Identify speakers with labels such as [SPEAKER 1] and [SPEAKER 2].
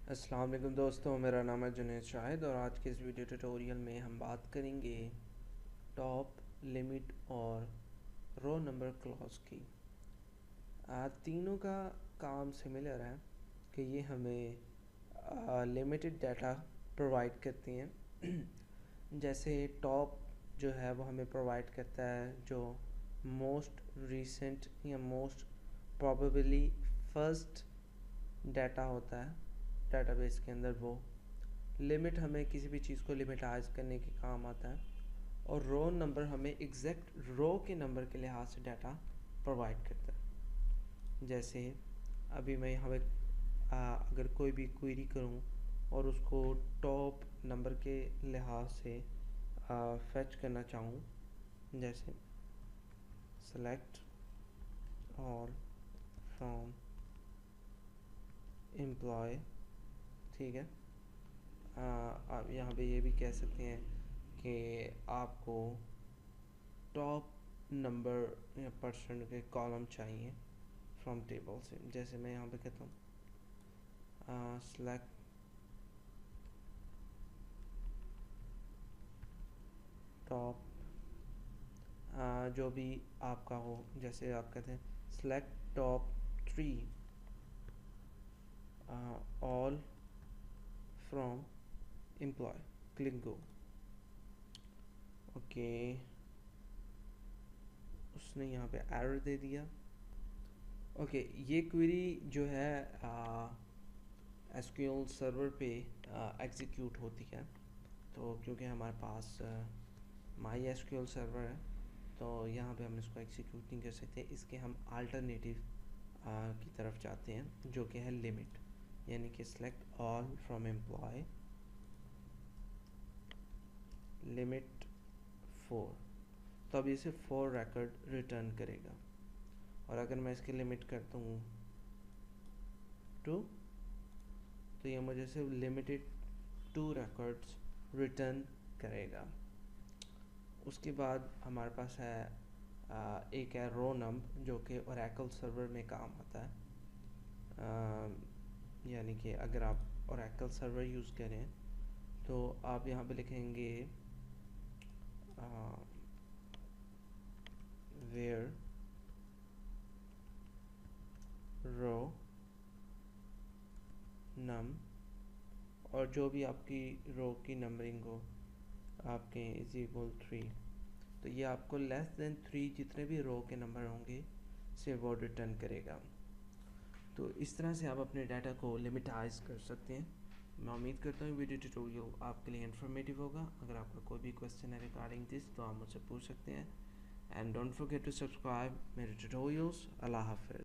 [SPEAKER 1] अस्सलाम वालेकुम दोस्तों, मेरा नाम है जुनैद शाहिद और आज के इस वीडियो ट्यूटोरियल में हम बात करेंगे टॉप, लिमिट और रो नंबर क्लॉज की। तीनों का काम सिमिलर है कि ये हमें लिमिटेड डाटा प्रोवाइड करती हैं। जैसे टॉप जो है वो हमें प्रोवाइड करता है जो मोस्ट रीसेंट या मोस्ट प्रोबेबली फर्स्ट डाटा होता है डेटाबेस के अंदर। वो लिमिट हमें किसी भी चीज़ को लिमिटाइज करने के काम आता है और रो नंबर हमें एग्जैक्ट रो के नंबर के लिहाज से डाटा प्रोवाइड करता है। जैसे अभी मैं यहाँ पे अगर कोई भी क्वेरी करूँ और उसको टॉप नंबर के लिहाज से फेच करना चाहूँ, जैसे सेलेक्ट ऑल फ्रॉम एम्प्लॉय, ठीक है। आप यहाँ पे ये भी कह सकते हैं कि आपको टॉप नंबर या परसेंट के कॉलम चाहिए फ्रॉम टेबल से। जैसे मैं यहाँ पे कहता हूँ सेलेक्ट टॉप, जो भी आपका हो। जैसे आप कहते हैं select top 3 all from employ, click go. Okay, उसने यहाँ पे एरर दे दिया। ओके, ये क्वेरी जो है SQL सर्वर पे एग्जीक्यूट होती है। तो क्योंकि हमारे पास माई SQL सर्वर है तो यहाँ पे हम इसको एग्जीक्यूट नहीं कर सकते। इसके हम अल्टरनेटिव की तरफ जाते हैं जो कि है लिमिट, यानी कि select all from employ limit 4। तो अब इसे 4 रिकॉर्ड रिटर्न करेगा। और अगर मैं इसकी लिमिट करता हूँ 2 तो ये मुझे सिर्फ लिमिटेड 2 रिकॉर्ड्स रिटर्न करेगा। उसके बाद हमारे पास है एक है रो नंबर जो कि ओरेकल सर्वर में काम आता है। यानी कि अगर आप ओरेकल सर्वर यूज़ करें तो आप यहाँ पे लिखेंगे वेयर रो नम, और जो भी आपकी रो की नंबरिंग हो आपके इज इक्वल 3। तो ये आपको लेस देन 3 जितने भी रो के नंबर होंगे से वो रिटर्न करेगा। तो इस तरह से आप अपने डाटा को लिमिटाइज कर सकते हैं। मैं उम्मीद करता हूँ वीडियो ट्यूटोरियल आपके लिए इन्फॉर्मेटिव होगा। अगर आपका कोई भी क्वेश्चन है रिगार्डिंग दिस तो आप मुझसे पूछ सकते हैं। And don't forget to subscribe मेरे ट्यूटोरियल्स। अल्लाह हाफ़िज़।